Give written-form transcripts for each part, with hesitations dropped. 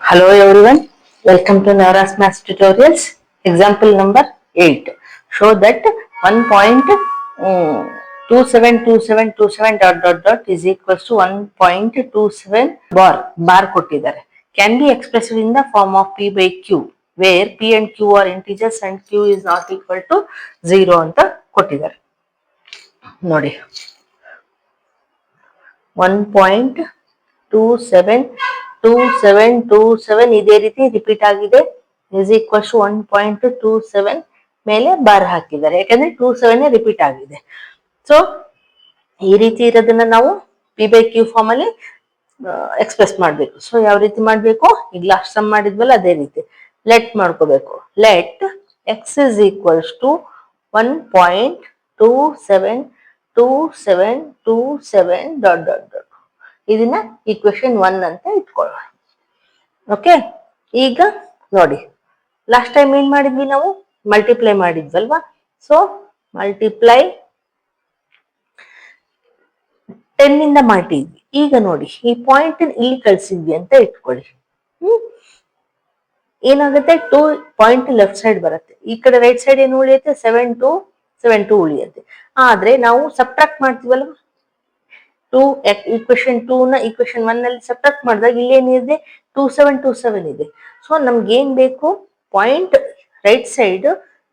Hello everyone, welcome to Navras Maths Tutorials. Example number 8. Show that 1.272727 dot is equals to 1.27 bar ಕೊಟ್ಟಿದ್ದಾರೆ. Can be expressed in the form of P by Q, where P and Q are integers and Q is not equal to 0 ಅಂತ ಕೊಟ್ಟಿದ್ದಾರೆ. ನೋಡಿ 1.2727 ಇದೇ ರೀತಿ repeat ಆಗಿದೆ is equals to 1.27 ಮೇಲೆ bar ಹಾಕಿದ್ದಾರೆ ಯಾಕಂದ್ರೆ 27 ರಿಪೀಟ್ ಆಗಿದೆ. ಸೊ ಈ ರೀತಿ ಇರೋದನ್ನ ನಾವು ಪಿ ಬೈ ಕ್ಯೂ ಫಾರ್ಮ್ ಅಲ್ಲಿ ಎಕ್ಸ್ಪ್ರೆಸ್ ಮಾಡಬೇಕು. ಸೊ ಯಾವ ರೀತಿ ಮಾಡಬೇಕು, ಈಗ ಲಾಸ್ಟ್ ಸಮ್ ಮಾಡಿದ್ವಲ್ಲ ಅದೇ ರೀತಿ ಲೆಟ್ ಮಾಡ್ಕೋಬೇಕು. Let X is equals to 1.272727 dot dot dot. ಇದನ್ನ ಈಕ್ವೇಶನ್ 1 ಅಂತ ಇಟ್ಕೊಳ್ಳೋಣ. ಓಕೆ, ಈಗ ನೋಡಿ ಲಾಸ್ಟ್ ಟೈಮ್ ಏನ್ ಮಾಡಿದ್ವಿ, ನಾವು ಮಲ್ಟಿಪ್ಲೈ ಮಾಡಿದ್ವಲ್ವಾ. ಸೊ ಮಲ್ಟಿಪ್ಲೈ 10 ಇಂದ ಮಾಡಿದ್ವಿ. ಈಗ ನೋಡಿ ಈ ಪಾಯಿಂಟ್ ಇಲ್ಲಿ ಕಳ್ಸಿದ್ವಿ ಅಂತ ಇಟ್ಕೊಳ್ಳಿ. ಏನಾಗುತ್ತೆ, 2 ಪಾಯಿಂಟ್ ಲೆಫ್ಟ್ ಸೈಡ್ ಬರುತ್ತೆ. ಈ ಕಡೆ ರೈಟ್ ಸೈಡ್ ಏನು ಉಳಿಯುತ್ತೆ, 7 2 ಉಳಿಯುತ್ತೆ. ಆದ್ರೆ ನಾವು ಸಬ್ಟ್ರಾಕ್ಟ್ ಮಾಡ್ತೀವಲ್ವಾ, ಈಕ್ವೇಶನ್ 2 ನ ಈಕ್ವೇಶನ್ 1 ನಲ್ಲಿ ಸಬ್ಟ್ರಾಕ್ಟ್ ಮಾಡಿದಾಗ ಇಲ್ಲಿ ಏನಿದೆ, 2727 ಇದೆ. ಸೊ ನಮ್ಗೆ ಏನ್ ಬೇಕು, ಪಾಯಿಂಟ್ ರೈಟ್ ಸೈಡ್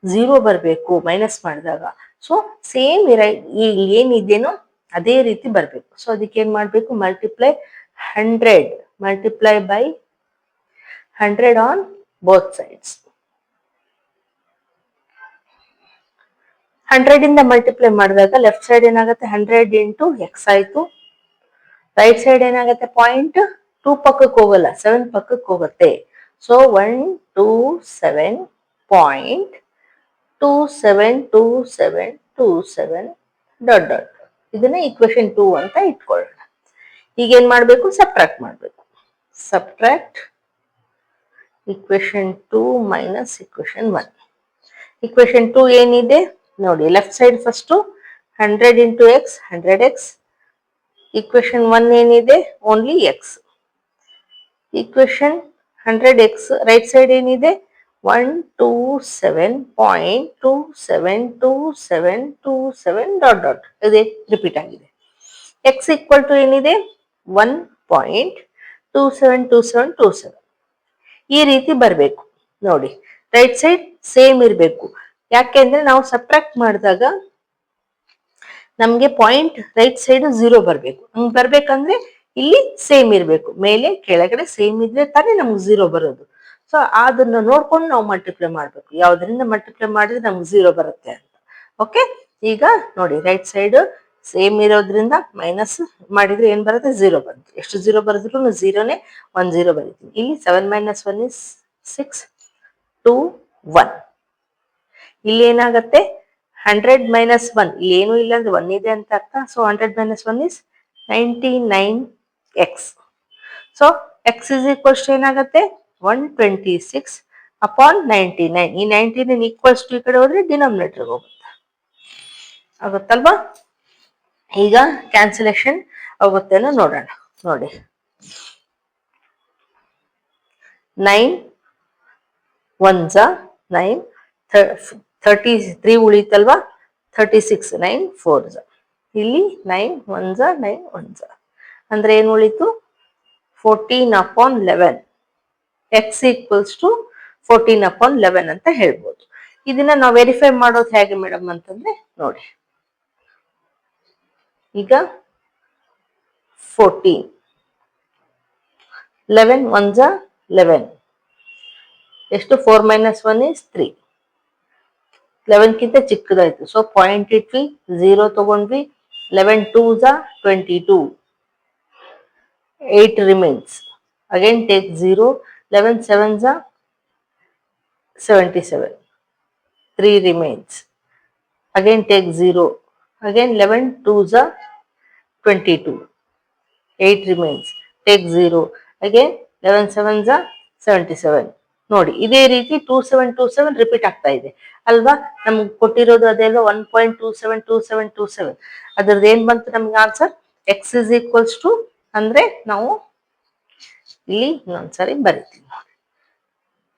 0 ಬರಬೇಕು ಮೈನಸ್ ಮಾಡಿದಾಗ. ಸೊ ಸೇಮ್ ಇಲ್ಲಿ ಏನಿದೆನೋ ಅದೇ ರೀತಿ ಬರಬೇಕು. ಸೊ ಅದಕ್ಕೆ ಏನ್ ಮಾಡ್ಬೇಕು, ಮಲ್ಟಿಪ್ಲೈ 100 ಆನ್ ಬೋತ್ ಸೈಡ್ಸ್. 100 ಇಂದ ಮಲ್ಟಿಪ್ಲೈ ಮಾಡಿದಾಗ ಲೆಫ್ಟ್ ಸೈಡ್ ಏನಾಗುತ್ತೆ, 100 ಇಂಟು ಎಕ್ಸ್ ಆಯ್ತು. ರೈಟ್ ಸೈಡ್ ಏನಾಗುತ್ತೆ, ಪಾಯಿಂಟ್ 2 ಪಕ್ಕಕ್ಕೆ ಹೋಗಲ್ಲ, 7 ಪಕ್ಕಕ್ಕೆ ಹೋಗುತ್ತೆ. So 127.272727 dot dot. ಇದನ್ನ ಈಕ್ವೇಶನ್ 2 ಅಂತ ಇಟ್ಕೊಳ್ಳೋಣ. ಈಗ ಏನ್ ಮಾಡ್ಬೇಕು, ಸಬ್ಟ್ರಾಕ್ಟ್ ಮಾಡ್ಬೇಕು. Subtract equation 2 minus equation 1. Equation 2 ಏನಿದೆ ನೋಡಿ, left side first 100 into X 100x. Equation 1 ಏನಿದೆ, only X. Equation 100x right side ಏನಿದೆ, 127.272727 ಡಾಟ್ ಡಾಟ್ ಇದೆ ರಿಪೀಟ್ ಆಗಿದೆ. ಎಕ್ಸ್ ಈಕ್ವಲ್ ಟು ಏನಿದೆ, 1.272727. ಈ ರೀತಿ ಬರಬೇಕು ನೋಡಿ. ರೈಟ್ ಸೈಡ್ ಸೇಮ್ ಇರಬೇಕು. ಯಾಕೆಂದ್ರೆ ನಾವು ಸಬ್ಟ್ರಾಕ್ಟ್ ಮಾಡಿದಾಗ ನಮ್ಗೆ ಪಾಯಿಂಟ್ ರೈಟ್ ಸೈಡ್ 0 ಬರಬೇಕು. ಹಂಗ್ ಬರ್ಬೇಕಂದ್ರೆ ಇಲ್ಲಿ ಸೇಮ್ ಇರಬೇಕು, ಮೇಲೆ ಕೆಳಗಡೆ ಸೇಮ್ ಇದ್ರೆ ತಾನೇ ನಮ್ಗೆ 0 ಬರೋದು. ಸೊ ಅದನ್ನ ನೋಡ್ಕೊಂಡು ನಾವು ಮಲ್ಟಿಪ್ಲೈ ಮಾಡ್ಬೇಕು, ಯಾವ್ದ್ರಿಂದ ಮಲ್ಟಿಪ್ಲೈ ಮಾಡಿದ್ರೆ ನಮ್ಗೆ 0 ಬರುತ್ತೆ ಅಂತ. ಓಕೆ, ಈಗ ನೋಡಿ ರೈಟ್ ಸೈಡ್ ಸೇಮ್ ಇರೋದ್ರಿಂದ ಮೈನಸ್ ಮಾಡಿದ್ರೆ ಏನ್ ಬರುತ್ತೆ, 0 ಬರುತ್ತೆ. ಎಷ್ಟು 0 ಬರೆದ್ರು 0ನೇ, 1 0 ಬರೀತೀನಿ. ಇಲ್ಲಿ 7 - 1 is 6 2 1. ಇಲ್ಲಿ ಏನಾಗತ್ತೆ, 100 - 1, ಇಲ್ಲಿ ಏನು ಇಲ್ಲ ಅಂದ್ರೆ 1 ಇದೆ ಅಂತ ಅರ್ಥ. So 100 - 1 is 99x. So x is equals to ಏನಾಗತ್ತೆ, 126/99. ಈ 99 ಈಕ್ವಲ್ಸ್ ಟು ಈ ಕಡೆ ಹೋದ್ರೆ ಡಿನಾಮಿನೇಟರ್ ಹೋಗುತ್ತೆ, ಆಗುತ್ತಲ್ವಾ. ಈಗ ಕ್ಯಾನ್ಸಲೇಷನ್ ಆಗುತ್ತೇನೋ ನೋಡೋಣ. ನೋಡಿ 9 1s 9, 33 ಉಳಿತಲ್ವಾ, 36 9 4s. ಇಲ್ಲಿ 9 1s 9 1s ಅಂದ್ರೆ ಏನು ಉಳಿತು, 14/11. ಎಕ್ಸ್ ಈಕ್ವಲ್ಸ್ ಟು 14/11 ಅಂತ ಹೇಳ್ಬೋದು. ಇದನ್ನ ನಾವು ವೆರಿಫೈ ಮಾಡೋದು ಹೇಗೆ ಮೇಡಮ್ ಅಂತಂದ್ರೆ ನೋಡಿ, ಈಗ 14 11 1s 11 ಎಷ್ಟು, 4 - 1 is 3. 11 ಕಿಂತ ಚಿಕ್ಕದಾಯ್ತು. ಸೊ ಪಾಯಿಂಟ್ ಇಟ್ವಿ, 0 ತಗೊಂಡ್ವಿ. 11 2s 22, 8 remains. Again take 0. 11 7s 77, 3 remains. Again take 0. Again 11 2s 22, 8 remains. Take 0. Again 11 7s 77. ನೋಡಿ ಇದೇ ರೀತಿ 2727 ರಿಪೀಟ್ ಆಗ್ತಾ ಇದೆ ಅಲ್ವಾ. ನಮ್ಗೆ ಕೊಟ್ಟಿರೋದು ಅದೆಲ್ಲ 1.272727. ಅದ್ರದ್ದು ಏನ್ ಬಂತು ನಮ್ಗೆ answer, X is equals to ಅಂದ್ರೆ ನಾವು ಇಲ್ಲಿ ಇನ್ನೊಂದ್ಸರಿ ಬರೀತೀನಿ ನೋಡಿ.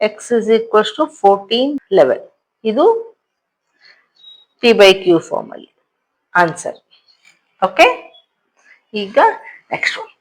X is equals to 1411. ಇದು P/Q ಫಾರ್ಮ್ ಅಲ್ಲಿ ಆನ್ಸರ್. ಓಕೆ, ಈಗ ನೆಕ್ಸ್ಟ್ ಒನ್.